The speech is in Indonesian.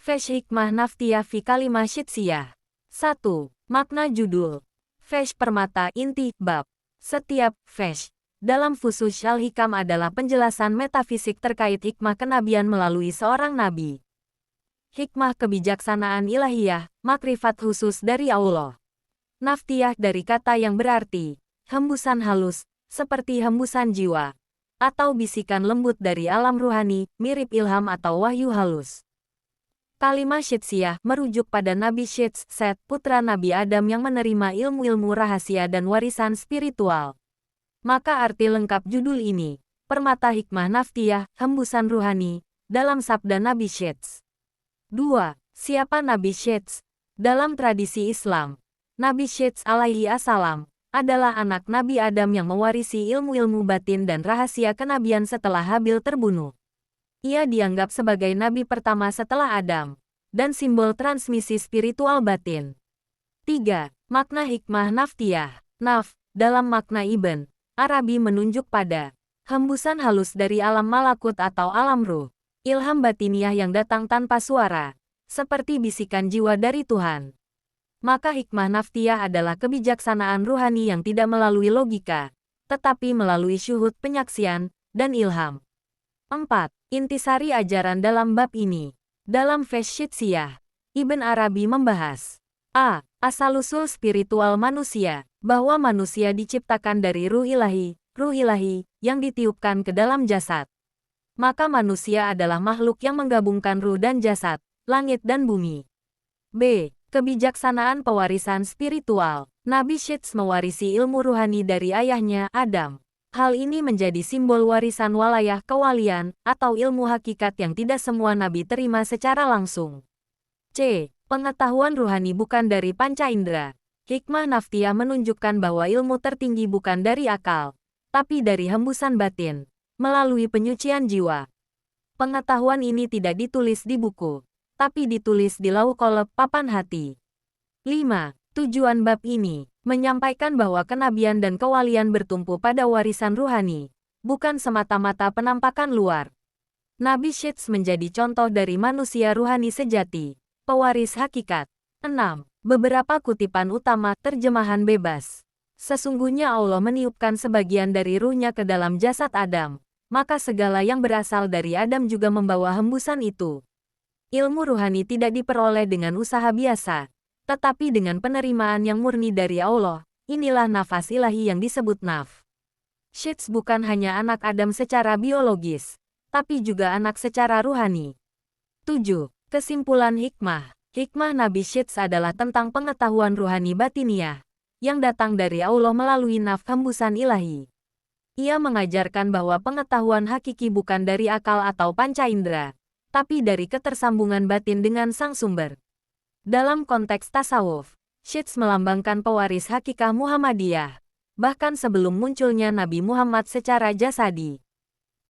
Fesh Hikmah Naftiyah fi Kalimah Syitsiyah. 1. Makna judul. Fesh permata inti bab. Setiap fesh dalam Fusus Al-Hikam adalah penjelasan metafisik terkait hikmah kenabian melalui seorang nabi. Hikmah kebijaksanaan ilahiyah, makrifat khusus dari Allah. Naftiyah dari kata yang berarti hembusan halus, seperti hembusan jiwa, atau bisikan lembut dari alam ruhani, mirip ilham atau wahyu halus. Kalimah Syitsiyah merujuk pada Nabi Syits, Set, putra Nabi Adam yang menerima ilmu-ilmu rahasia dan warisan spiritual. Maka arti lengkap judul ini, permata hikmah naftiyah, hembusan ruhani, dalam sabda Nabi Syits. 2. Siapa Nabi Syits? Dalam tradisi Islam, Nabi Syits alaihi assalam adalah anak Nabi Adam yang mewarisi ilmu-ilmu batin dan rahasia kenabian setelah Habil terbunuh. Ia dianggap sebagai nabi pertama setelah Adam, dan simbol transmisi spiritual batin. 3. Makna hikmah naftiyah. Naf, dalam makna Ibn Arabi menunjuk pada hembusan halus dari alam malakut atau alam ruh, ilham batiniah yang datang tanpa suara, seperti bisikan jiwa dari Tuhan. Maka hikmah naftiyah adalah kebijaksanaan ruhani yang tidak melalui logika, tetapi melalui syuhud penyaksian dan ilham. 4. Intisari ajaran dalam bab ini. Dalam Fesh Syitsiyah, Ibn Arabi membahas a. Asal-usul spiritual manusia, bahwa manusia diciptakan dari ruh ilahi yang ditiupkan ke dalam jasad. Maka manusia adalah makhluk yang menggabungkan ruh dan jasad, langit dan bumi. b. Kebijaksanaan pewarisan spiritual. Nabi Syits mewarisi ilmu ruhani dari ayahnya, Adam. Hal ini menjadi simbol warisan walayah kewalian, atau ilmu hakikat yang tidak semua nabi terima secara langsung. C. Pengetahuan ruhani bukan dari panca indera. Hikmah naftiyah menunjukkan bahwa ilmu tertinggi bukan dari akal, tapi dari hembusan batin, melalui penyucian jiwa. Pengetahuan ini tidak ditulis di buku, tapi ditulis di lauh qalb, papan hati. 5. Tujuan bab ini menyampaikan bahwa kenabian dan kewalian bertumpu pada warisan ruhani, bukan semata-mata penampakan luar. Nabi Syits menjadi contoh dari manusia ruhani sejati, pewaris hakikat. 6. Beberapa kutipan utama, terjemahan bebas. Sesungguhnya Allah meniupkan sebagian dari ruhnya ke dalam jasad Adam, maka segala yang berasal dari Adam juga membawa hembusan itu. Ilmu ruhani tidak diperoleh dengan usaha biasa, tetapi dengan penerimaan yang murni dari Allah. Inilah nafas ilahi yang disebut naf. Syits bukan hanya anak Adam secara biologis, tapi juga anak secara ruhani. 7. Kesimpulan hikmah. Hikmah Nabi Syits adalah tentang pengetahuan ruhani batiniah, yang datang dari Allah melalui naf hembusan ilahi. Ia mengajarkan bahwa pengetahuan hakiki bukan dari akal atau panca indera, tapi dari ketersambungan batin dengan sang sumber. Dalam konteks tasawuf, Syits melambangkan pewaris hakikah Muhammadiyah, bahkan sebelum munculnya Nabi Muhammad secara jasadi.